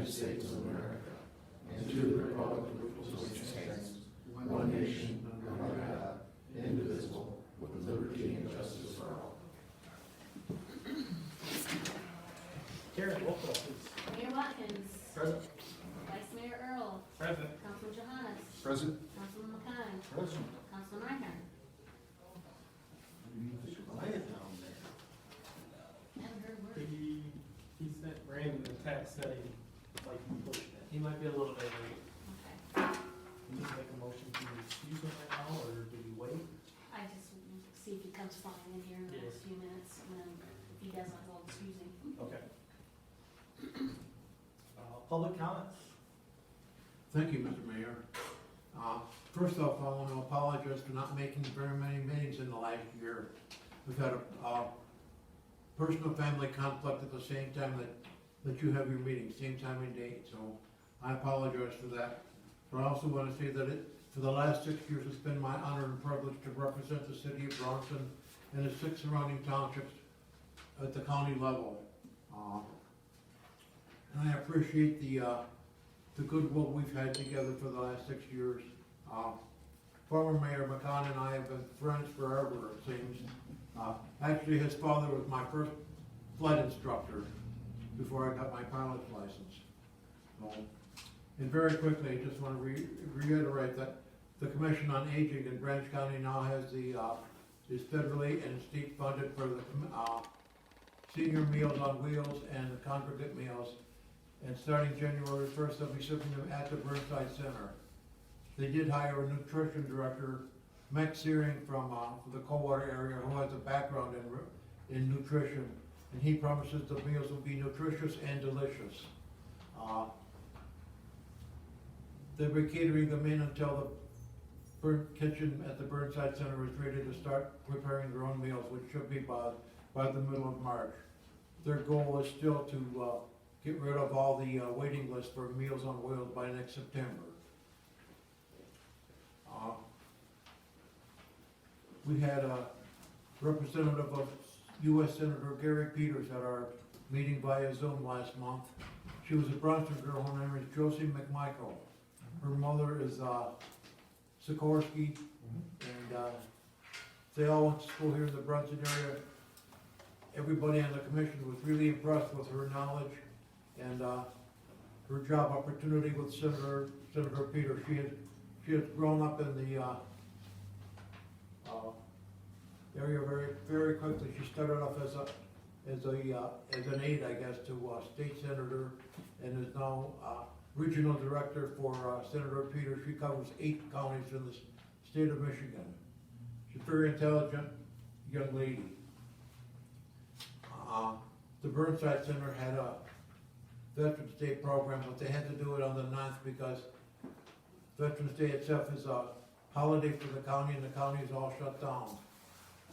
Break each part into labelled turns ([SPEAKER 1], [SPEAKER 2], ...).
[SPEAKER 1] United States of America and to the republic for which it stands, one nation, under God, indivisible, with liberty and justice for all.
[SPEAKER 2] Karen, roll call, please.
[SPEAKER 3] Mayor Watkins.
[SPEAKER 2] Present.
[SPEAKER 3] Vice Mayor Earl.
[SPEAKER 2] Present.
[SPEAKER 3] Councilman Johannes.
[SPEAKER 1] Present.
[SPEAKER 3] Councilman McKay.
[SPEAKER 1] Present.
[SPEAKER 3] Councilman Reinhardt.
[SPEAKER 2] Quiet down there.
[SPEAKER 3] Haven't heard a word.
[SPEAKER 2] He sent Brandon a text saying, like, he pushed it. He might be a little bit late.
[SPEAKER 3] Okay.
[SPEAKER 2] You just make a motion to excuse him right now, or do we wait?
[SPEAKER 3] I just see if he comes flying in here in the next few minutes, and then if he doesn't, I'll excuse him.
[SPEAKER 2] Okay. Public comments?
[SPEAKER 4] Thank you, Mr. Mayor. First off, I want to apologize for not making very many meetings in the last year. We've had a personal family conflict at the same time that you have your meeting, same time and date, so I apologize for that. But I also want to say that for the last 6 years, it's been my honor and privilege to represent the city of Bronson and the 6 surrounding townships at the county level. And I appreciate the goodwill we've had together for the last 6 years. Former Mayor McCon and I have been friends forever, it seems. Actually, his father was my first flight instructor before I got my pilot's license. So, and very quickly, I just want to reiterate that the Commission on Aging in Branch County now has is federally and state funded for the senior meals on wheels and the congregate meals. And starting January 1st, they'll be serving them at the Burnside Center. They did hire a nutrition director, Max Searing from the Coldwater area, who has a background in nutrition, and he promises the meals will be nutritious and delicious. They'll be catering them in until the kitchen at the Burnside Center is ready to start preparing their own meals, which should be by the middle of March. Their goal is still to get rid of all the waiting lists for Meals on Wheels by next September. We had a representative of U.S. Senator Gary Peters at our meeting via Zoom last month. She was a Bronson girl. Her name is Josie McMichael. Her mother is Sikorsky, and they all went to school here in the Bronson area. Everybody on the commission was really impressed with her knowledge and her job opportunity with Senator Peters. She had grown up in the area very quickly. She started off as an aide, I guess, to state senator, and is now regional director for Senator Peters. She covers 8 counties in the state of Michigan. She's a very intelligent young lady. The Burnside Center had a Veterans Day program, but they had to do it on the 9th because Veterans Day itself is a holiday for the county, and the county is all shut down.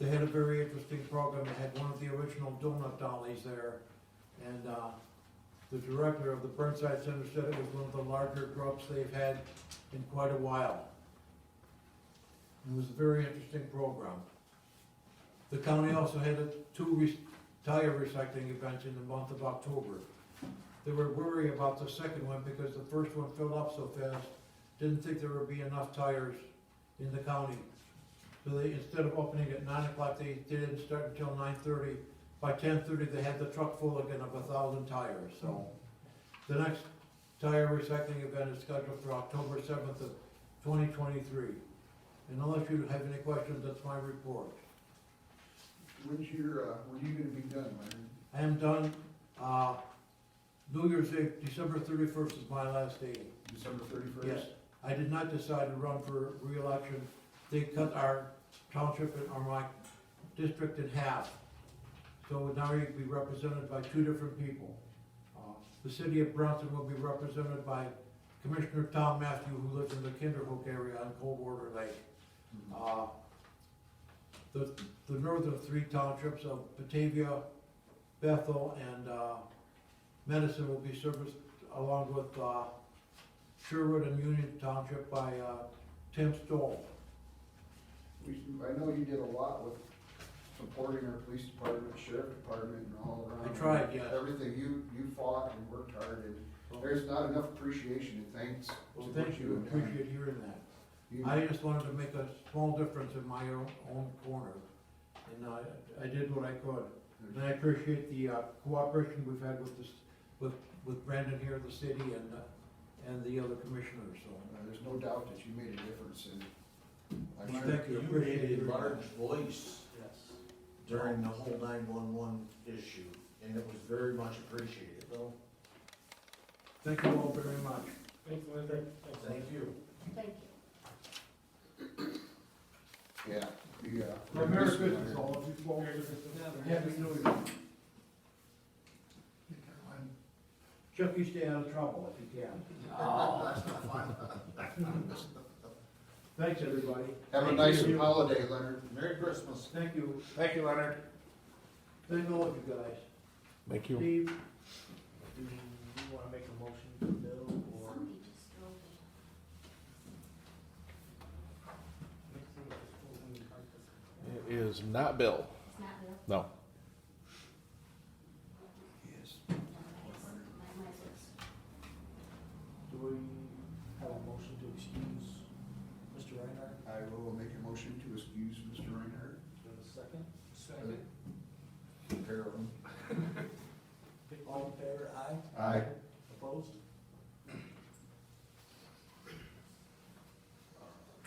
[SPEAKER 4] They had a very interesting program. They had one of the original donut dollies there, and the director of the Burnside Center said it was one of the larger groups they've had in quite a while. It was a very interesting program. The county also had 2 tire recycling events in the month of October. They were worried about the second one because the first one filled up so fast, didn't think there would be enough tires in the county. So they, instead of opening at 9 o'clock, they didn't start until 9:30. By 10:30, they had the truck full again of 1,000 tires. So the next tire recycling event is scheduled for October 7th of 2023. And unless you have any questions, that's my report.
[SPEAKER 1] When you gonna be done, Larry?
[SPEAKER 4] I am done. New Year's Eve, December 31st is my last day.
[SPEAKER 1] December 31st?
[SPEAKER 4] Yes, I did not decide to run for re-election. They cut our township or my district in half. So now you'd be represented by 2 different people. The city of Bronson will be represented by Commissioner Tom Matthew, who lives in the Kinderhook area on Coldwater Lake. The northern 3 townships of Batavia, Bethel, and Medicine will be serviced along with Sherwood and Union Township by Tim Stoll.
[SPEAKER 1] I know you did a lot with supporting our police department, sheriff department, and all around.
[SPEAKER 4] I tried, yes.
[SPEAKER 1] Everything you fought and worked hard, and there's not enough appreciation and thanks to
[SPEAKER 4] Well,
[SPEAKER 1] what
[SPEAKER 4] thank
[SPEAKER 1] you
[SPEAKER 4] you,
[SPEAKER 1] have done.
[SPEAKER 4] appreciate hearing that.
[SPEAKER 1] You-
[SPEAKER 4] I just wanted to make a small difference in my own corner, and I did what I could. And I appreciate the cooperation we've had with this, with Brandon here, the city, and the other commissioners, so.
[SPEAKER 1] There's no doubt that you made a difference, and I'm sure.
[SPEAKER 4] Thank you,
[SPEAKER 5] You
[SPEAKER 4] appreciate
[SPEAKER 5] made
[SPEAKER 4] it.
[SPEAKER 5] a large voice
[SPEAKER 2] Yes.
[SPEAKER 5] during the whole 911 issue, and it was very much appreciated.
[SPEAKER 4] Thank you all very much.
[SPEAKER 2] Thanks, Linda.
[SPEAKER 5] Thank you.
[SPEAKER 3] Thank you.
[SPEAKER 1] Yeah, yeah.
[SPEAKER 4] Well, Merry Christmas, all of you folks. Happy New Year. Chuck, you stay out of trouble if you can.
[SPEAKER 5] Oh, that's not fun.
[SPEAKER 4] Thanks, everybody.
[SPEAKER 1] Have a
[SPEAKER 4] Thank
[SPEAKER 1] nice
[SPEAKER 4] you.
[SPEAKER 1] holiday, Leonard.
[SPEAKER 5] Merry Christmas.
[SPEAKER 4] Thank you.
[SPEAKER 1] Thank you, Leonard.
[SPEAKER 4] Thank all of you guys.
[SPEAKER 6] Thank you.
[SPEAKER 4] Steve,
[SPEAKER 2] Do you wanna make a motion for Bill or?
[SPEAKER 3] Somebody just drove in.
[SPEAKER 6] It is not Bill.
[SPEAKER 3] It's not Bill?
[SPEAKER 6] No.
[SPEAKER 1] Yes.
[SPEAKER 3] My list.
[SPEAKER 2] Do we have a motion to excuse Mr. Reinhardt?
[SPEAKER 1] I will make a motion to excuse Mr. Reinhardt.
[SPEAKER 2] Do we have a second?
[SPEAKER 1] Pair of them.
[SPEAKER 2] All in favor, aye?
[SPEAKER 1] Aye.
[SPEAKER 2] Opposed?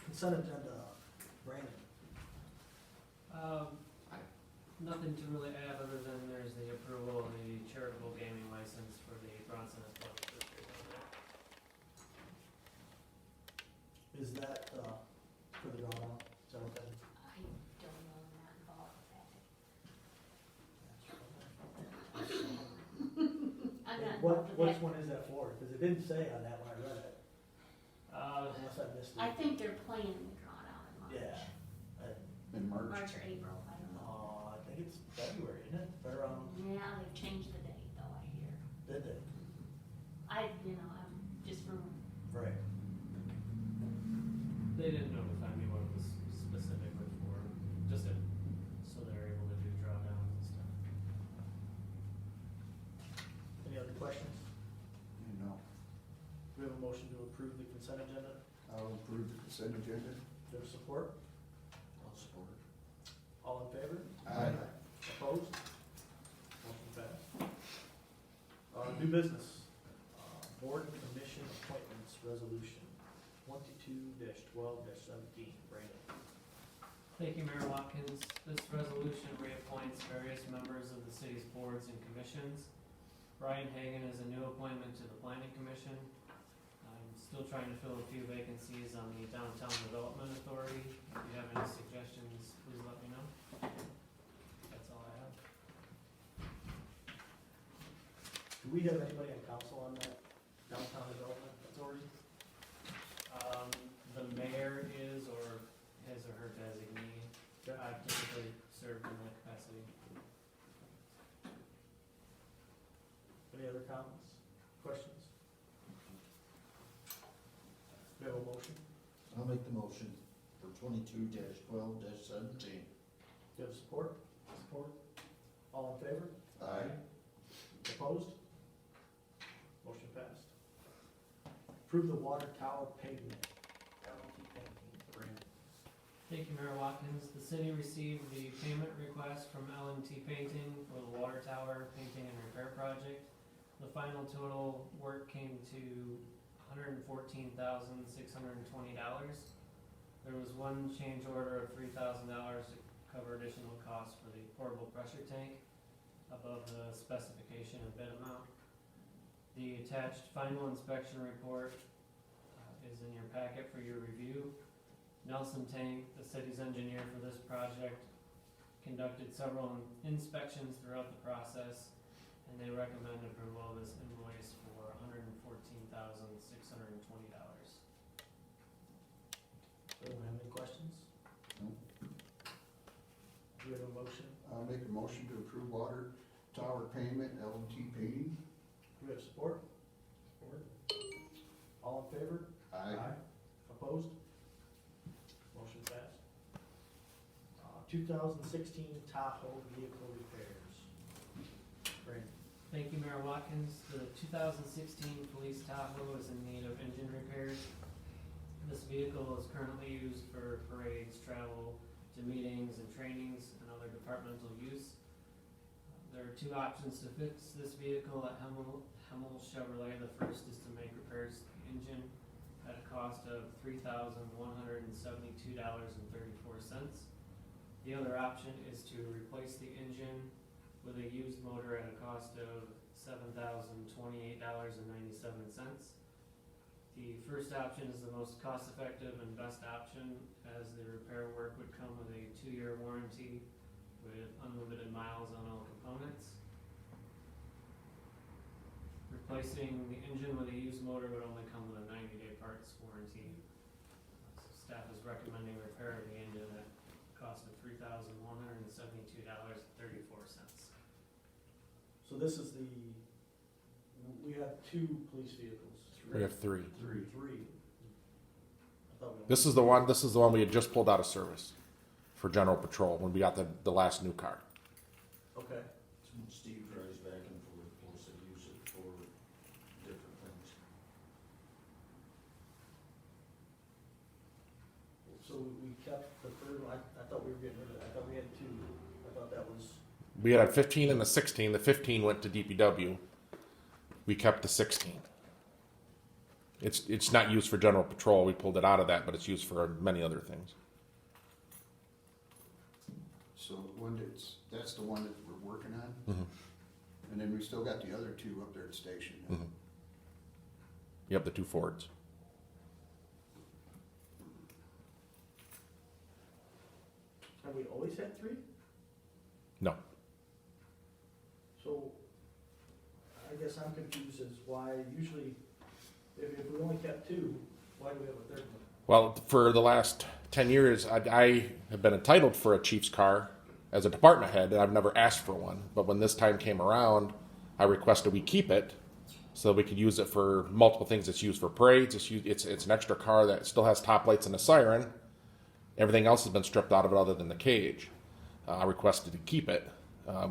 [SPEAKER 2] Consent agenda, Brandon.
[SPEAKER 7] Nothing to really add other than there's the approval of the charitable gaming license for the Bronson Athletic District on there.
[SPEAKER 2] Is that, for the drawdown? Is that what that is?
[SPEAKER 3] I don't know, I'm not involved with that. I'm not
[SPEAKER 2] What,
[SPEAKER 3] involved with
[SPEAKER 2] which
[SPEAKER 3] that.
[SPEAKER 2] one is that for? Cause it didn't say on that when I read it, unless I missed it.
[SPEAKER 3] I think they're playing the drawdown in March.
[SPEAKER 2] Yeah.
[SPEAKER 1] In March.
[SPEAKER 3] March or April, I don't know.
[SPEAKER 2] I think it's February, isn't it? Right around,
[SPEAKER 3] Yeah, they've changed the date though, I hear.
[SPEAKER 2] did they?
[SPEAKER 3] I'm just from,
[SPEAKER 2] Right.
[SPEAKER 7] They didn't notify me what it was specifically for, just so they're able to do drawdowns and stuff.
[SPEAKER 2] Any other questions?
[SPEAKER 1] No.
[SPEAKER 2] Do we have a motion to approve the consent agenda?
[SPEAKER 1] I'll approve the consent agenda.
[SPEAKER 2] Do you have support?
[SPEAKER 5] I'll support it.
[SPEAKER 2] All in favor?
[SPEAKER 1] Aye.
[SPEAKER 2] Opposed? Motion passed. New business, board and commission appointments resolution 22-12-17, Brandon.
[SPEAKER 7] Thank you, Mayor Watkins. This resolution reappoints various members of the city's boards and commissions. Brian Hagan is a new appointment to the Planning Commission. I'm still trying to fill a few vacancies on the Downtown Development Authority. If you have any suggestions, please let me know. That's all I have.
[SPEAKER 2] Do we have anybody on council on that downtown development authority?
[SPEAKER 7] The mayor is, or his or her designee. I've typically served in that capacity.
[SPEAKER 2] Any other comments, questions? Do we have a motion?
[SPEAKER 5] I'll make the motion for 22-12-17.
[SPEAKER 2] Do you have support? Support. All in favor?
[SPEAKER 5] Aye.
[SPEAKER 2] Opposed? Motion passed. Approve the water tower pavement, LT painting, Brandon.
[SPEAKER 7] Thank you, Mayor Watkins. The city received the payment request from L&T Painting for the water tower painting and repair project. The final total work came to $114,620. There was one change order of $3,000 to cover additional costs for the portable pressure tank above the specification and bid amount. The attached final inspection report is in your packet for your review. Nelson Tank, the city's engineer for this project, conducted several inspections throughout the process, and they recommend approval of this invoice for $114,620.
[SPEAKER 2] Anyone have any questions?
[SPEAKER 1] No.
[SPEAKER 2] Do we have a motion?
[SPEAKER 1] I'll make a motion to approve water tower payment, L&T painting.
[SPEAKER 2] Do we have support? Support. All in favor?
[SPEAKER 1] Aye.
[SPEAKER 2] Opposed? Motion passed.
[SPEAKER 8] 2016 Tahoe vehicle repairs. Brandon.
[SPEAKER 7] Thank you, Mayor Watkins. The 2016 Police Tahoe is in need of engine repairs. This vehicle is currently used for parades, travel to meetings and trainings, and other departmental use. There are two options to fix this vehicle at Hemmel Chevrolet. The first is to make repairs to the engine at a cost of $3,172.34. The other option is to replace the engine with a used motor at a cost of $7,028.97. The first option is the most cost-effective and best option, as the repair work would come with a 2-year warranty with unlimited miles on all components. Replacing the engine with a used motor would only come with a 90-day parts warranty. So staff is recommending repair of the engine at a cost of $3,172.34.
[SPEAKER 8] So this is we have 2 police vehicles.
[SPEAKER 6] We have 3.
[SPEAKER 8] Three. I thought we
[SPEAKER 6] This is the one we had just pulled out of service for general patrol when we got the last new car.
[SPEAKER 8] Okay.
[SPEAKER 5] Steve drives back and forth, plus they use it for different things.
[SPEAKER 8] So we kept the third one. I thought we were getting rid of that. I thought we had 2. I thought that was.
[SPEAKER 6] We had a 15 and a 16. The 15 went to DPW. We kept the 16. It's not used for general patrol. We pulled it out of that, but it's used for many other things.
[SPEAKER 1] So the one that's the one that we're working on,
[SPEAKER 6] Mm-hmm.
[SPEAKER 1] and then we still got the other 2 up there at the station.
[SPEAKER 6] Mm-hmm. Yep, the 2 Fords.
[SPEAKER 8] Have we always had 3?
[SPEAKER 6] No.
[SPEAKER 8] So I guess I'm confused as why usually if we only kept 2, why do we have a third one?
[SPEAKER 6] Well, for the last 10 years, I have been entitled for a chief's car as a department head, and I've never asked for one. But when this time came around, I requested we keep it so we could use it for multiple things. It's used for parades. It's an extra car that still has top lights and a siren. Everything else has been stripped out of it other than the cage. I requested to keep it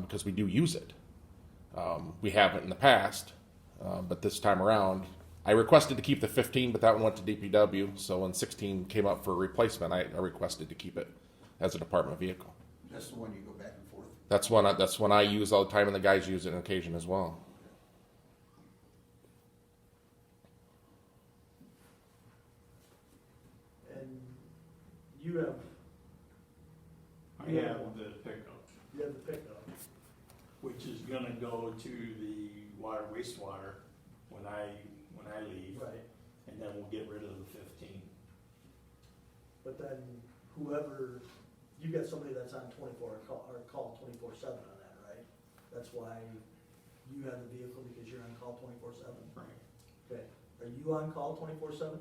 [SPEAKER 6] because we do use it. We haven't in the past, but this time around, I requested to keep the 15, but that one went to DPW. So when 16 came up for replacement, I requested to keep it as a department vehicle.
[SPEAKER 1] That's the one you go back and forth.
[SPEAKER 6] That's one I use all the time, and the guys use it on occasion as well.
[SPEAKER 8] And you have.
[SPEAKER 9] I have the pickup,
[SPEAKER 8] You have the pickup.
[SPEAKER 9] which is gonna go to the water wastewater when I leave,
[SPEAKER 8] Right.
[SPEAKER 9] and then we'll get rid of the 15.
[SPEAKER 8] But then whoever, you got somebody that's on 24 or call 24/7 on that, right? That's why you have the vehicle, because you're on call 24/7.
[SPEAKER 9] Right.
[SPEAKER 8] Okay. Are you on call 24/7?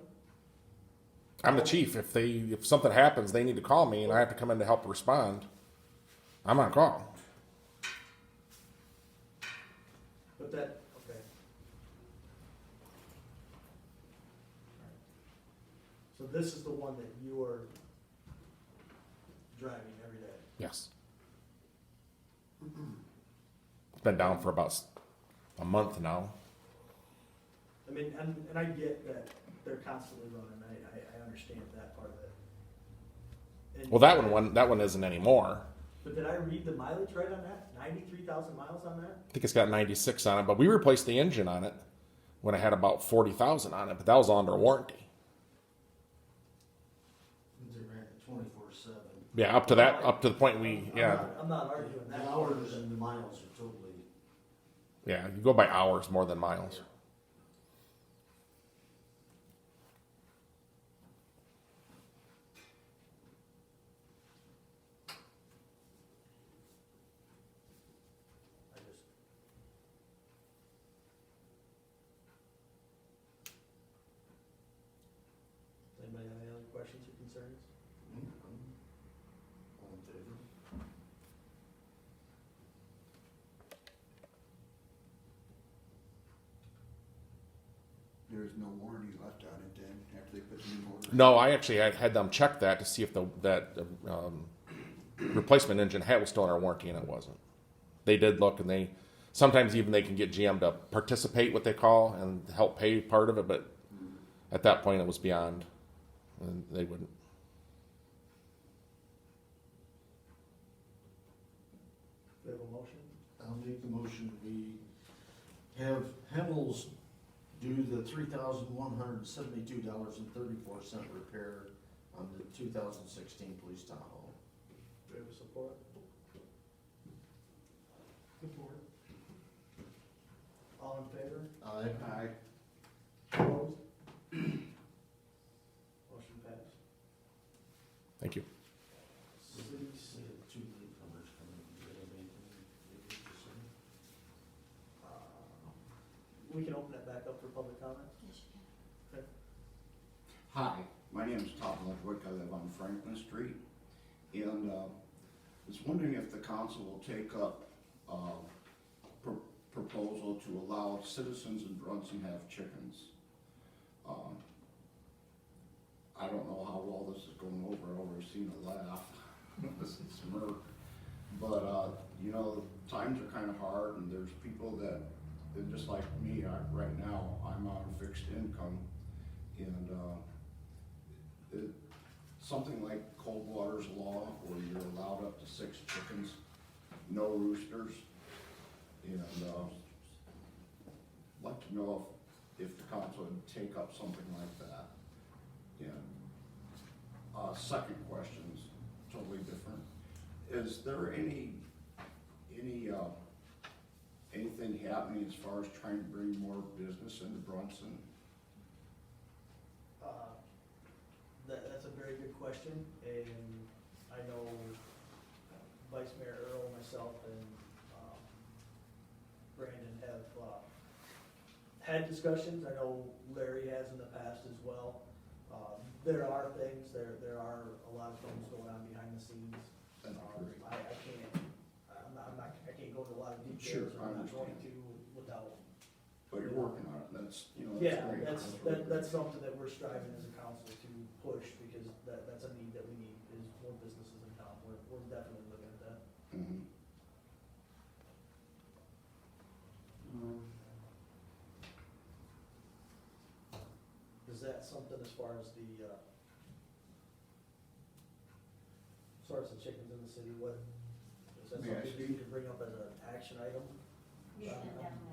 [SPEAKER 6] I'm the chief. If something happens, they need to call me, and I have to come in to help respond. I'm on call.
[SPEAKER 8] But that, okay. So this is the one that you're driving every day?
[SPEAKER 6] Yes. It's been down for about a month now.
[SPEAKER 8] I mean, and I get that they're constantly running, I understand that part of it. And-
[SPEAKER 6] Well, that one isn't anymore.
[SPEAKER 8] But did I read the mileage right on that? 93,000 miles on that?
[SPEAKER 6] I think it's got 96 on it, but we replaced the engine on it when I had about 40,000 on it, but that was all under warranty.
[SPEAKER 5] They ran it 24/7.
[SPEAKER 6] Yeah, up to the point
[SPEAKER 8] I'm not arguing
[SPEAKER 5] The
[SPEAKER 8] that.
[SPEAKER 5] hours and the miles are totally.
[SPEAKER 6] Yeah, you go by hours more than miles.
[SPEAKER 8] I just. Anybody have any other questions or concerns?
[SPEAKER 5] All in favor?
[SPEAKER 1] There's no warranty left on it then, after they put the new motor.
[SPEAKER 6] No, I actually had them check that to see if replacement engine hat was still in our warranty, and it wasn't. They did look, and they sometimes even they can get GM to participate, what they call, and help pay part of it, but at that point it was beyond, and they wouldn't.
[SPEAKER 8] Do we have a motion?
[SPEAKER 5] I'll make the motion, we have Hamels do the $3,172.34 repair on the 2016 police Tahoe.
[SPEAKER 8] Do we have a support? Support. All in favor?
[SPEAKER 5] Aye.
[SPEAKER 8] Opposed? Motion passed.
[SPEAKER 6] Thank you.
[SPEAKER 5] Two newcomers coming. Do you have anything you need to say?
[SPEAKER 8] We can open it back up for public comment.
[SPEAKER 3] Yes, you can.
[SPEAKER 10] Hi, my name is Todd Ludwig. I live on Franklin Street. And was wondering if the council will take up proposal to allow citizens in Brunson have chickens. I don't know how well this is going over. I've already seen a laugh. This is smirk. But, you know, times are kind of hard, and there's people that, they're just like me, right now, I'm on a fixed income, and something like Coldwater's Law, where you're allowed up to 6 chickens, no roosters, and I'd like to know if the council would take up something like that. And second question is totally different. Is there anything happening as far as trying to bring more business into Brunson?
[SPEAKER 8] That's a very good question, and I know Vice Mayor Earl, myself, and Brandon have had discussions. I know Larry has in the past as well. There are things, there are a lot of things going on behind the scenes.
[SPEAKER 10] That's great.
[SPEAKER 8] I can't go into a lot of
[SPEAKER 10] Sure,
[SPEAKER 8] details,
[SPEAKER 10] I
[SPEAKER 8] I'm not going
[SPEAKER 10] understand.
[SPEAKER 8] to without.
[SPEAKER 10] But you're working on it, that's, you know, that's
[SPEAKER 8] Yeah,
[SPEAKER 10] great.
[SPEAKER 8] that's,
[SPEAKER 10] really
[SPEAKER 8] that's something that we're striving as a council to push, because that's a need that we need, is more businesses in town. We're definitely looking at that.
[SPEAKER 10] great. Mhm.
[SPEAKER 8] Is that something as far as the chickens in the city, what, is that
[SPEAKER 10] May I
[SPEAKER 8] something you need to bring up as an action item?
[SPEAKER 3] Yeah,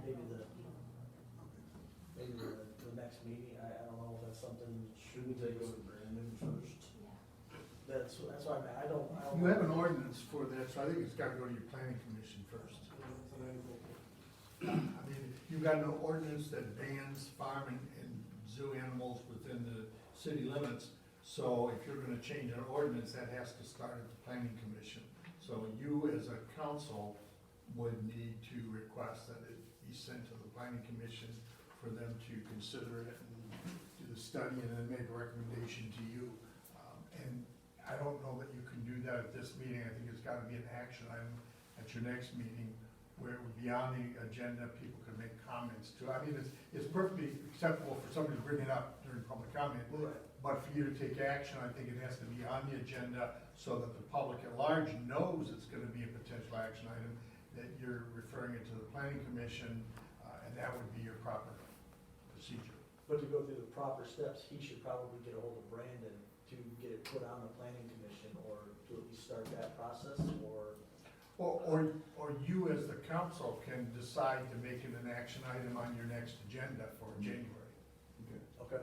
[SPEAKER 8] Maybe
[SPEAKER 3] definitely.
[SPEAKER 8] Maybe the next meeting, I don't know if that's something.
[SPEAKER 5] Shouldn't they go to Brandon first?
[SPEAKER 3] Yeah.
[SPEAKER 8] That's why I don't.
[SPEAKER 1] You have an ordinance for that, so I think it's gotta go to your planning commission first. I mean, you've got no ordinance that bans farming and zoo animals within the city limits. So if you're gonna change an ordinance, that has to start at the planning commission. So you as a council would need to request that it be sent to the planning commission for them to consider it and do the study and then make a recommendation to you. And I don't know that you can do that at this meeting. I think it's gotta be an action item at your next meeting where it would be on the agenda, people can make comments to. I mean, it's perfectly acceptable for somebody to bring it up during public comment.
[SPEAKER 8] Right.
[SPEAKER 1] But for you to take action, I think it has to be on the agenda so that the public at large knows it's gonna be a potential action item, that you're referring it to the planning commission, and that would be your proper procedure.
[SPEAKER 8] But to go through the proper steps, he should probably get a hold of Brandon to get it put on the planning commission, or to at least start that process, or.
[SPEAKER 1] Or you as the council can decide to make it an action item on your next agenda for January.
[SPEAKER 8] Okay.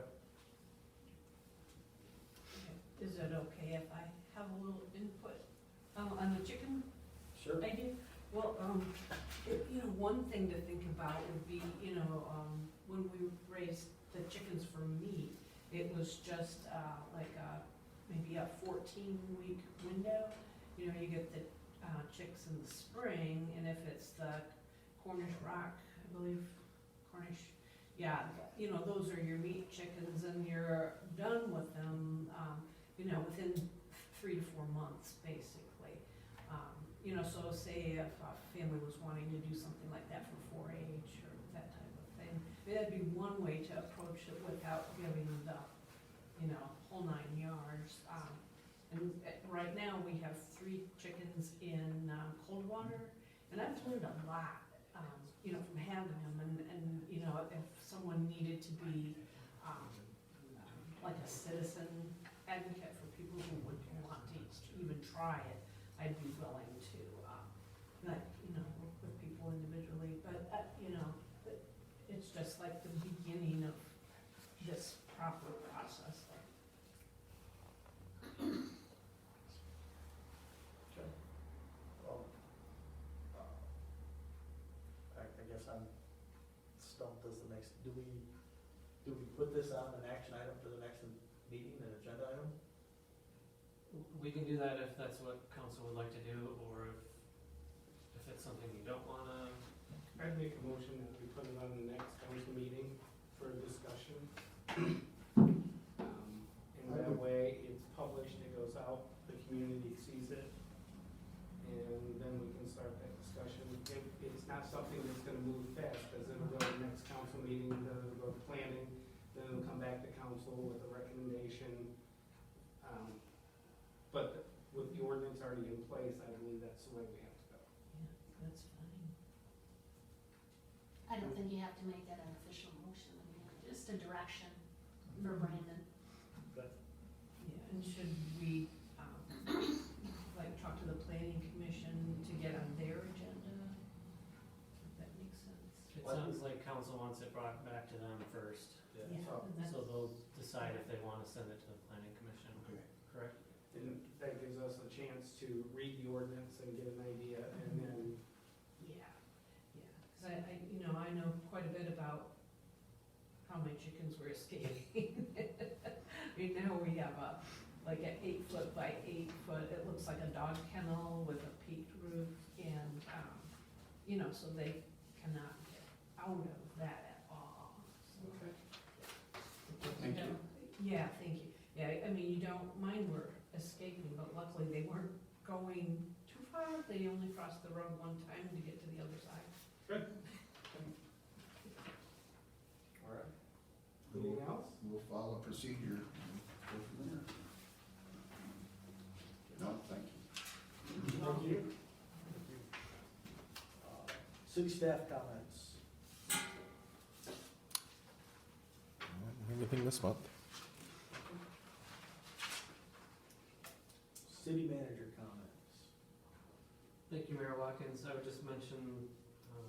[SPEAKER 11] Is it okay if I have a little input on the chicken
[SPEAKER 8] Sure.
[SPEAKER 11] idea? Well, one thing to think about would be, when we raised the chickens for meat, it was just maybe a 14-week window. You get the chicks in the spring, and if it's the Cornish rock, I believe, those are your meat chickens, and you're done with them, within 3 to 4 months, basically. So say if a family was wanting to do something like that for 4-H or that type of thing, that'd be one way to approach it without giving the, whole 9 yards. And right now, we have 3 chickens in cold water, and I've learned a lot, you know, from having them, and, you know, if someone needed to be, like a citizen advocate for people who would want to even try it, I'd be willing to, like, you know, work with people individually, but, you know, it's just like the beginning of this proper process.
[SPEAKER 8] Okay. Well, I guess I'm stumped as the next, do we put this on an action item for the next meeting, an agenda item?
[SPEAKER 7] We can do that if that's what council would like to do, or if it's something you don't wanna.
[SPEAKER 2] I'd make a motion that we put it on the next council meeting for discussion. And that way, it's published, it goes out, the community sees it, and then we can start that discussion. It's not something that's gonna move fast, because it'll go to the next council meeting, then it'll go to planning, then it'll come back to council with a recommendation. But with the ordinance already in place, I believe that's the way we have to go.
[SPEAKER 11] Yeah, that's fine.
[SPEAKER 3] I don't think you have to make that an official motion, I mean, just a direction for Brandon.
[SPEAKER 11] Yeah, and should we, like, talk to the planning commission to get on their agenda? If that makes sense.
[SPEAKER 7] It sounds like council wants it brought back to them first,
[SPEAKER 11] Yeah, and that's,
[SPEAKER 7] so they'll decide if they wanna send it to the planning commission,
[SPEAKER 10] Okay.
[SPEAKER 7] correct?
[SPEAKER 2] And that gives us a chance to read the ordinance and get an idea, and then
[SPEAKER 11] yeah, because I, you know, I know quite a bit about how my chickens were escaping. I mean, now we have like an 8-foot by 8-foot, it looks like a dog kennel with a peaked roof, and, you know, so they cannot get out of that at all. So,
[SPEAKER 9] Thank you.
[SPEAKER 11] Yeah, thank you. Yeah, I mean, you don't, mine were escaping, but luckily they weren't going too far. They only crossed the road one time to get to the other side.
[SPEAKER 2] Good.
[SPEAKER 9] All right.
[SPEAKER 2] Anything else?
[SPEAKER 10] We'll follow procedure and go from there. No, thank you.
[SPEAKER 2] Thank you.
[SPEAKER 8] City staff comments.
[SPEAKER 6] Everything this month.
[SPEAKER 8] City manager comments.
[SPEAKER 7] Thank you, Mayor Watkins. I would just mention,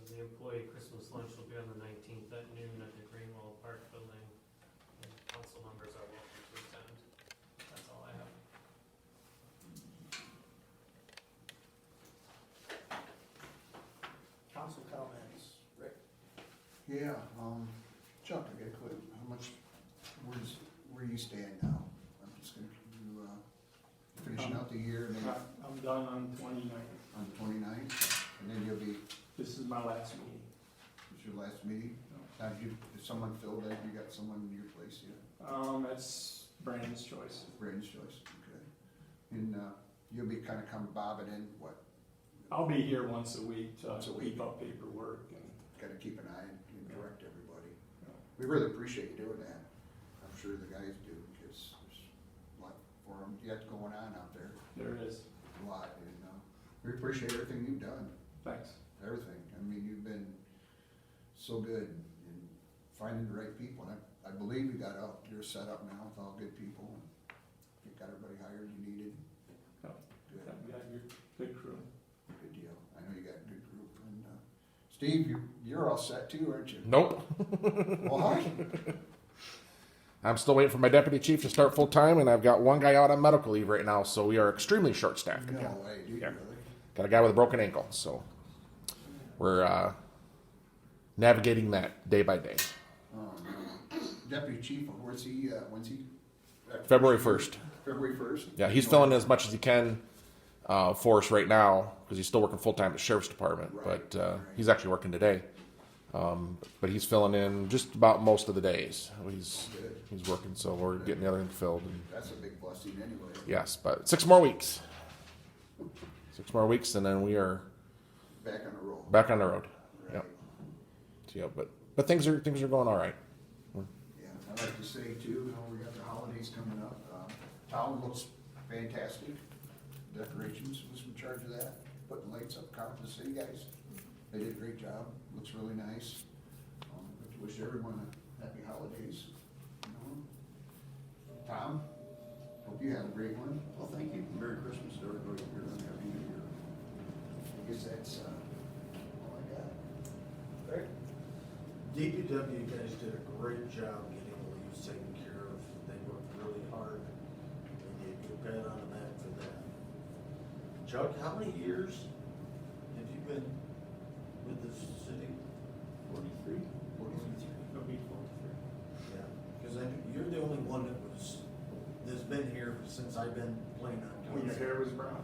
[SPEAKER 7] the employee Christmas lunch will be on the 19th at noon at the Greenwell Park Building. And council members are welcome to attend. That's all I have.
[SPEAKER 8] Council comments. Rick?
[SPEAKER 10] Yeah, Chuck, I got a quick, how much, where you stand now? I'm just gonna, you, finishing out the year, and then
[SPEAKER 9] I'm done on 29th.
[SPEAKER 10] on the 29th, and then you'll be,
[SPEAKER 9] This is my last meeting.
[SPEAKER 10] it's your last meeting? Now, did someone fill that, you got someone in your place yet?
[SPEAKER 9] That's Brandon's choice.
[SPEAKER 10] Brandon's choice, okay. And, you'll be kinda come bobbing in, what,
[SPEAKER 9] I'll be here once a week to
[SPEAKER 10] Once a week.
[SPEAKER 9] keep up paperwork and.
[SPEAKER 10] gotta keep an eye and direct everybody.
[SPEAKER 9] Yeah.
[SPEAKER 10] We really appreciate you doing that. I'm sure the guys do, because there's a lot for them yet going on out there,
[SPEAKER 9] There is.
[SPEAKER 10] a lot, and, we appreciate everything you've done,
[SPEAKER 9] Thanks.
[SPEAKER 10] everything. I mean, you've been so good in finding the right people, and I believe you got out, you're set up now with all good people, and you got everybody hired you needed.
[SPEAKER 9] Yeah.
[SPEAKER 10] Good,
[SPEAKER 9] You got your good crew.
[SPEAKER 10] good deal. I know you got a good group, and, Steve, you're all set too, aren't you?
[SPEAKER 6] Nope.
[SPEAKER 10] Why?
[SPEAKER 6] I'm still waiting for my deputy chief to start full time, and I've got one guy out on medical leave right now, so we are extremely short staffed
[SPEAKER 10] No
[SPEAKER 6] again.
[SPEAKER 10] way, do you
[SPEAKER 6] Yeah.
[SPEAKER 10] really?
[SPEAKER 6] Got a guy with a broken ankle, so we're navigating that day by day.
[SPEAKER 10] Oh, no. Deputy Chief, where's he, when's he?
[SPEAKER 6] February 1st.
[SPEAKER 10] February 1st?
[SPEAKER 6] Yeah, he's filling as much as he can for us right now because he's still working full time at the sheriff's department.
[SPEAKER 10] Right,
[SPEAKER 6] But
[SPEAKER 10] right.
[SPEAKER 6] he's actually working today. But he's filling in just about most of the days.
[SPEAKER 10] Good.
[SPEAKER 6] He's working, so we're getting the other end filled. And
[SPEAKER 10] That's a big blessing anyway.
[SPEAKER 6] yes, but 6 more weeks. 6 more weeks, and then we are
[SPEAKER 10] Back on the roll.
[SPEAKER 6] back on the road.
[SPEAKER 10] Right.
[SPEAKER 6] Yep. So, yeah, but things are going all right.
[SPEAKER 10] Yeah, I'd like to say too, we got the holidays coming up. Town looks fantastic. Decorations was in charge of that, putting lights up, out for the city guys. They did a great job, looks really nice. Wish everyone a happy holidays, you know. Tom, hope you have a great one. Well, thank you. Merry Christmas to everybody here and Happy New Year. I guess that's, all I got.
[SPEAKER 8] Right?
[SPEAKER 5] DPW guys did a great job getting the leaves taken care of. They worked really hard. They gave you a pat on the back for that. Chuck, how many years have you been with this city? 43? 43.
[SPEAKER 2] It'll be 43.
[SPEAKER 5] Yeah, because you're the only one that's been here since I've been playing on.
[SPEAKER 9] When your hair was brown.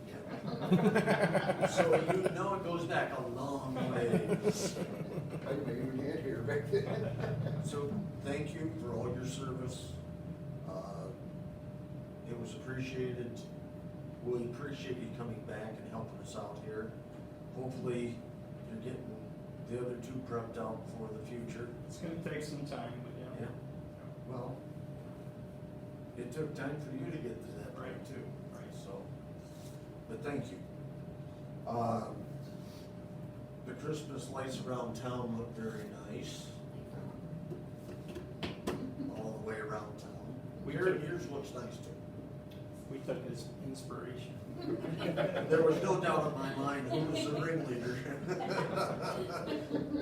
[SPEAKER 5] Yeah. So you know it goes back a long way.
[SPEAKER 10] I didn't even get here back then.
[SPEAKER 5] So thank you for all your service. It was appreciated. We appreciate you coming back and helping us out here. Hopefully you're getting the other two prepped out for the future.
[SPEAKER 9] It's gonna take some time, but yeah.
[SPEAKER 5] Yeah. Well, it took time for you to get to that point too, right? So, but thank you. The Christmas lights around town look very nice. All the way around town. Yours looks nice too.
[SPEAKER 9] We took it as inspiration.
[SPEAKER 5] There was no doubt in my mind who was the ringleader.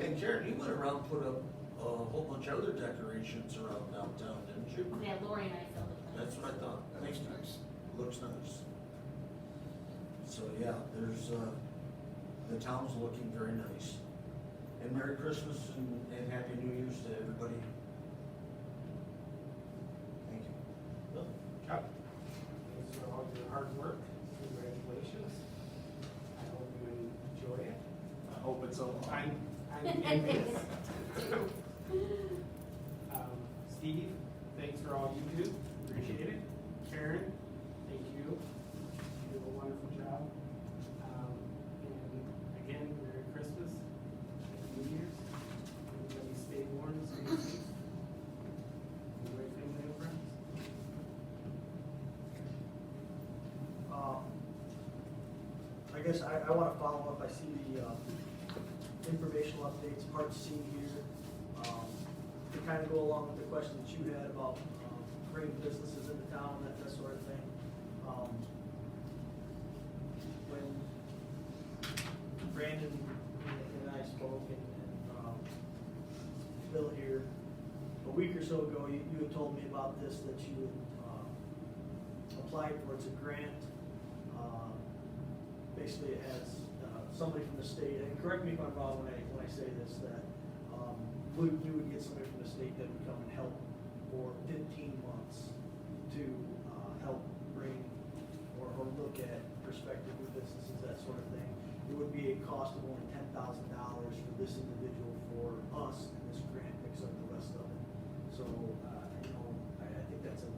[SPEAKER 5] And Karen, you went around and put up a whole bunch of other decorations around downtown, didn't you?
[SPEAKER 3] Yeah, Lori and I filled it.
[SPEAKER 5] That's what I thought.
[SPEAKER 10] That's nice.
[SPEAKER 5] Looks nice. So yeah, there's, the town's looking very nice. And Merry Christmas and Happy New Year's to everybody. Thank you.
[SPEAKER 2] Chuck, thanks for all your hard work. Congratulations. I hope you enjoy it.
[SPEAKER 9] I hope it's a long.
[SPEAKER 2] I'm envious. Steve, thanks for all you do. Appreciate it. Karen, thank you. You do a wonderful job. And again, Merry Christmas, Happy New Year's. Everybody stay warm, stay safe. Enjoy family and friends.
[SPEAKER 8] I guess I wanna follow up, I see the, informational updates, part C here. To kinda go along with the question that you had about, bringing businesses into town, that sort of thing. When Brandon and I spoke and Bill here, a week or so ago, you had told me about this, that you had, applied for, it's a grant. Basically, it has, somebody from the state, and correct me if I'm wrong when I say this, that, you would get somebody from the state that would come and help for 15 months to, help bring or look at prospective new businesses, that sort of thing. It would be a cost of only $10,000 for this individual, for us, and this grant picks up the rest of it. So, I think that's a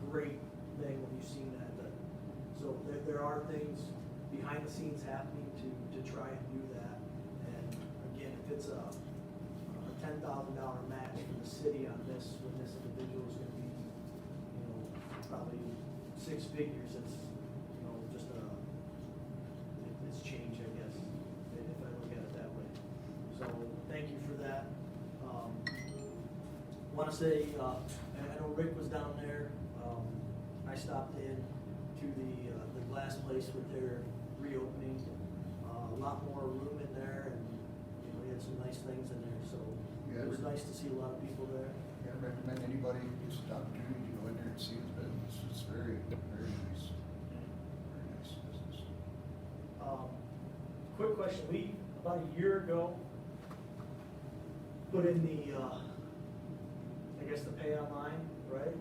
[SPEAKER 8] great thing when you've seen that. So there are things behind the scenes happening to try and do that. And again, if it's a $10,000 match from the city on this, when this individual is gonna be, probably 6 figures, it's, just it's change, I guess, if I look at it that way. So, thank you for that. Wanna say, I know Rick was down there, I stopped in to the glass place with their reopening, a lot more room in there, and, we had some nice things in there, so
[SPEAKER 10] Yeah,
[SPEAKER 8] it was nice to see a lot of people there.
[SPEAKER 10] Yeah, I recommend anybody who gets the opportunity to go in there and see his business. It's very, very nice. Very nice business.
[SPEAKER 8] Quick question, we, about a year ago, put in the, I guess the pay online, right?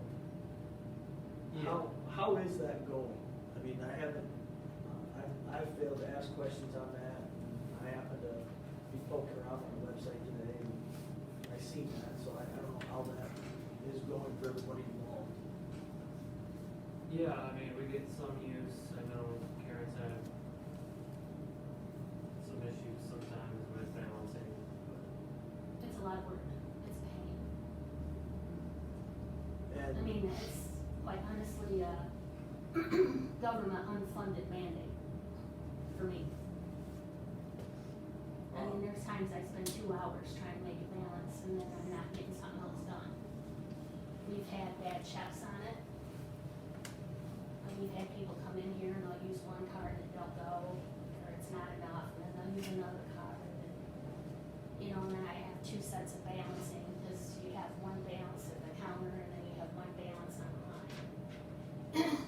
[SPEAKER 8] How is that going? I mean, I haven't, I've failed to ask questions on that. I happened to be poking around on the website today, and I seen that, so I don't know how that is going for everybody involved.
[SPEAKER 7] Yeah, I mean, we get some use. I know Karen's had some issues sometimes with balancing.
[SPEAKER 3] It's a lot of work, it's a pain.
[SPEAKER 8] And
[SPEAKER 3] I mean, it's quite honestly, government unfunded mandate for me. I mean, there's times I spend 2 hours trying to make a balance and then I'm not getting something else done. We've had bad checks on it. And we've had people come in here and they'll use one card and they'll go, or it's not enough, and then they'll use another card. And, you know, and then I have 2 sets of balancing, because you have one balance at the counter and then you have one balance on the line.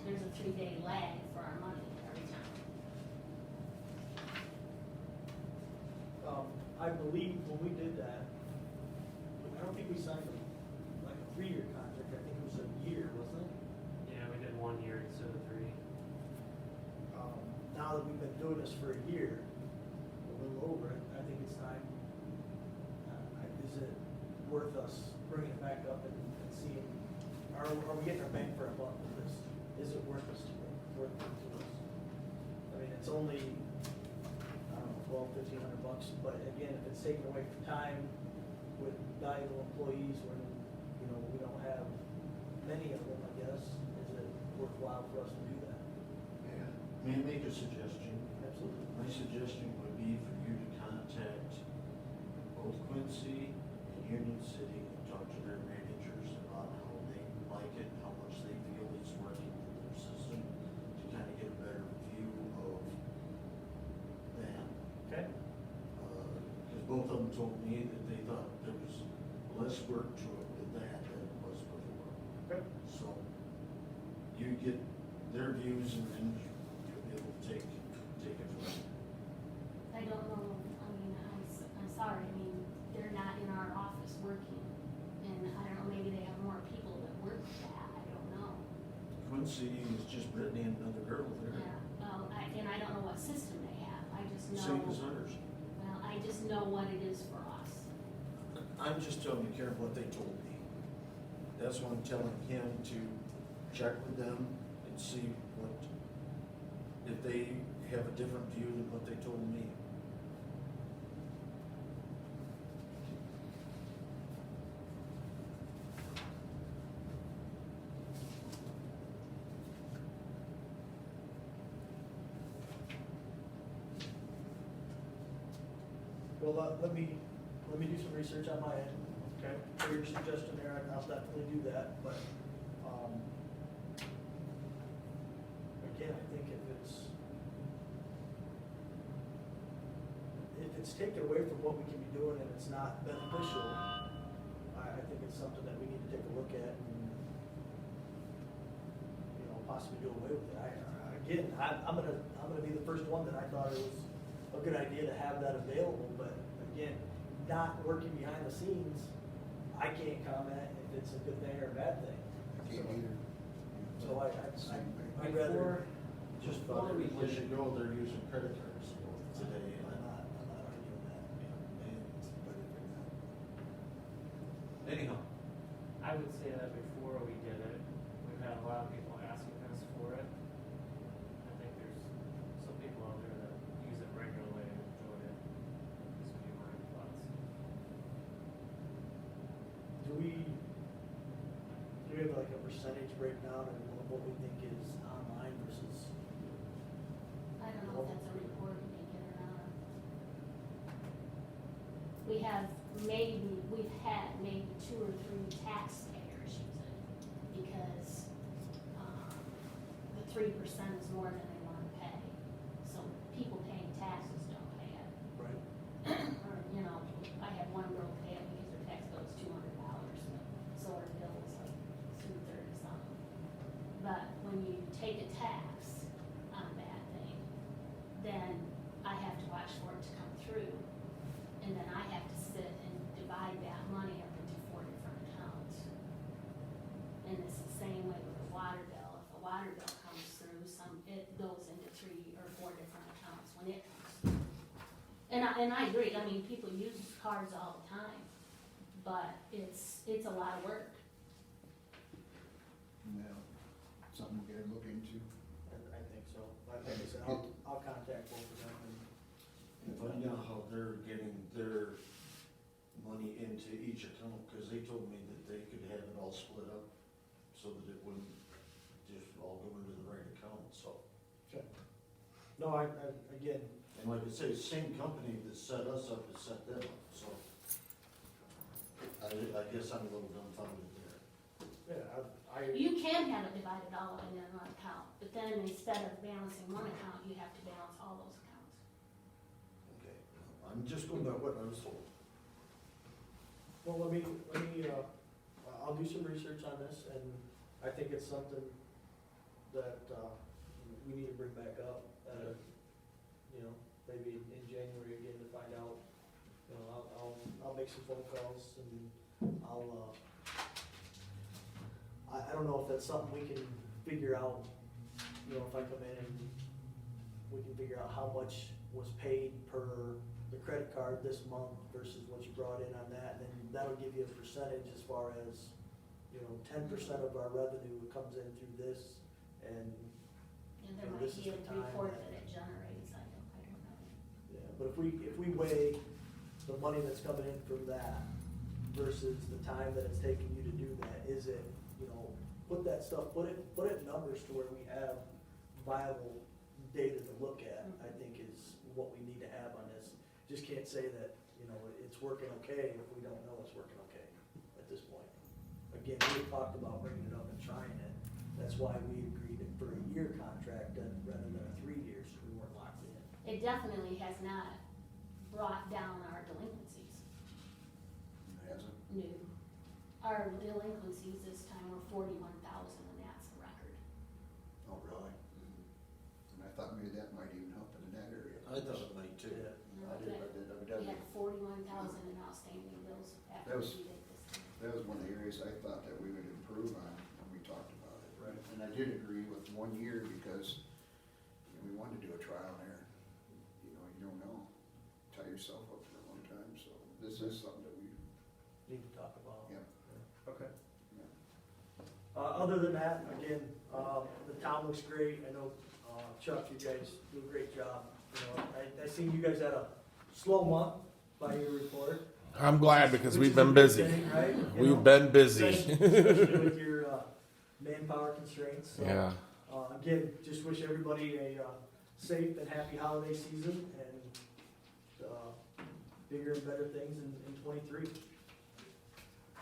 [SPEAKER 3] There's a 3-day lag for our money every time.
[SPEAKER 8] I believe when we did that, I don't think we signed like a 3-year contract, I think it was a year, wasn't it?
[SPEAKER 7] Yeah, we did 1 year instead of 3.
[SPEAKER 8] Now that we've been doing this for a year, a little over it, I think it's time, is it worth us bringing it back up and seeing, are we getting our bang for our buck with this? Is it worth us worth it to us? I mean, it's only, I don't know, $1,200-1,500, but again, if it's taken away from time with valuable employees when, you know, we don't have many of them, I guess, is it worthwhile for us to do that?
[SPEAKER 5] May I make a suggestion?
[SPEAKER 8] Absolutely.
[SPEAKER 5] My suggestion would be for you to contact both Quincy and Union City and talk to their managers about how they like it, how much they feel it's working in their system, to kind of get a better view of that.
[SPEAKER 8] Okay.
[SPEAKER 5] Because both of them told me that they thought there was less work to it with that than it was before.
[SPEAKER 8] Okay.
[SPEAKER 5] So you get their views and then you'll be able to take it from there.
[SPEAKER 3] I don't know, I mean, I'm sorry, I mean, they're not in our office working. And I don't know, maybe they have more people that work that, I don't know.
[SPEAKER 5] Quincy is just Brittany and another girl there.
[SPEAKER 3] Yeah, well, and I don't know what system they have, I just know.
[SPEAKER 5] Same as ours.
[SPEAKER 3] Well, I just know what it is for us.
[SPEAKER 5] I'm just telling you, Karen, what they told me. That's why I'm telling him to check with them and see what, if they have a different view than what they told me.
[SPEAKER 8] Well, let me do some research on my end, okay? For your suggestion there, I'll definitely do that, but, again, I think if it's taken away from what we can be doing and it's not beneficial, I think it's something that we need to take a look at and, you know, possibly do away with it. I'm gonna be the first one that I thought it was a good idea to have that available, but again, not working behind the scenes, I can't comment if it's a good thing or a bad thing. So I'd rather,
[SPEAKER 5] Just
[SPEAKER 7] Before
[SPEAKER 5] about
[SPEAKER 7] we
[SPEAKER 5] every place
[SPEAKER 7] did-
[SPEAKER 5] you go, they're using credit cards today.
[SPEAKER 8] I'm not arguing that.
[SPEAKER 5] Anyhow,
[SPEAKER 7] I would say that before we did it, we've had a lot of people asking us for it. I think there's some people out there that use it regularly and enjoy it. This would be my thoughts.
[SPEAKER 8] Do we have like a percentage breakdown of what we think is online versus?
[SPEAKER 3] I don't know if that's a report we can get or not. We've had maybe 2 or 3 taxpayers use it, because, the 3% is more than they want to pay. So people paying taxes don't pay it.
[SPEAKER 8] Right.
[SPEAKER 3] Or, you know, I had one girl pay it because her tax bill was $200, so her bill was like $230 something. But when you take a tax on that thing, then I have to watch for it to come through, and then I have to sit and divide that money up into 4 different accounts. And it's the same way with the water bill. If a water bill comes through, it goes into 3 or 4 different accounts when it comes through. And I agree, I mean, people use cards all the time, but it's a lot of work.
[SPEAKER 1] Yeah, something we gotta look into.
[SPEAKER 8] I think so. Like I said, I'll contact both of them and.
[SPEAKER 5] and find out how they're getting their money into each account, because they told me that they could have it all split up so that it wouldn't just all go into the right account, so.
[SPEAKER 8] No, I, again,
[SPEAKER 5] And like I say, same company that set us up has set them up, so. I guess I'm a little dumbfounded there.
[SPEAKER 8] yeah,
[SPEAKER 3] You can have it divided all up in one account, but then instead of balancing one account, you have to balance all those accounts.
[SPEAKER 5] Okay, I'm just going by what I was told.
[SPEAKER 8] well, I'll do some research on this, and I think it's something that, we need to bring back up, maybe in January again to find out. I'll make some phone calls and I don't know if that's something we can figure out, if I come in and we can figure out how much was paid per the credit card this month versus what you brought in on that, and then that'll give you a percentage as far as, 10% of our revenue comes in through this, and,
[SPEAKER 3] And there
[SPEAKER 8] And
[SPEAKER 3] might
[SPEAKER 8] this is
[SPEAKER 3] be a
[SPEAKER 8] the time
[SPEAKER 3] report
[SPEAKER 8] that-
[SPEAKER 3] that it generates, I don't know.
[SPEAKER 8] yeah, but if we weigh the money that's coming in from that versus the time that it's taking you to do that, is it, put that stuff, put it in numbers to where we have viable data to look at, I think is what we need to have on this. Just can't say that, it's working okay if we don't know it's working okay at this point. Again, we talked about bringing it up and trying it, that's why we agreed for a year contract rather than a 3 years, so we weren't locked in.
[SPEAKER 3] It definitely has not brought down our delinquencies.
[SPEAKER 10] Hasn't?
[SPEAKER 3] No. Our delinquencies this time were 41,000, and that's a record.
[SPEAKER 10] Oh, really? And I thought maybe that might even help in that area.
[SPEAKER 5] I thought it might too.
[SPEAKER 8] Yeah.
[SPEAKER 3] No,
[SPEAKER 10] I did,
[SPEAKER 3] We had 41,000 in outstanding bills after
[SPEAKER 10] That was-
[SPEAKER 3] we did this thing.
[SPEAKER 10] That was one of the areas I thought that we would improve on when we talked about it.
[SPEAKER 5] Right.
[SPEAKER 10] And I did agree with 1 year because, we wanted to do a trial and error. You don't know. Tie yourself up for a long time, so this is something that we,
[SPEAKER 8] Need to talk about.
[SPEAKER 10] yeah.
[SPEAKER 8] Okay.
[SPEAKER 10] Yeah.
[SPEAKER 8] Other than that, again, the town looks great. I know, Chuck, you guys do a great job. I seen you guys had a slow month by your report.
[SPEAKER 6] I'm glad because
[SPEAKER 8] which
[SPEAKER 6] we've
[SPEAKER 8] is a
[SPEAKER 6] been
[SPEAKER 8] good
[SPEAKER 6] busy.
[SPEAKER 8] thing, right?
[SPEAKER 6] We've been busy.
[SPEAKER 8] Especially with your manpower constraints. So,
[SPEAKER 6] Yeah.
[SPEAKER 8] again, just wish everybody a safe and happy holiday season and bigger and better things in 23.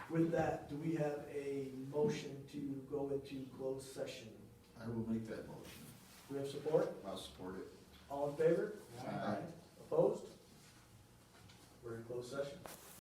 [SPEAKER 8] With that, do we have a motion to go into closed session?
[SPEAKER 10] I will make that motion.
[SPEAKER 8] Do we have support?
[SPEAKER 10] I'll support it.
[SPEAKER 8] All in favor?
[SPEAKER 10] Aye.
[SPEAKER 8] Opposed? We're in closed session.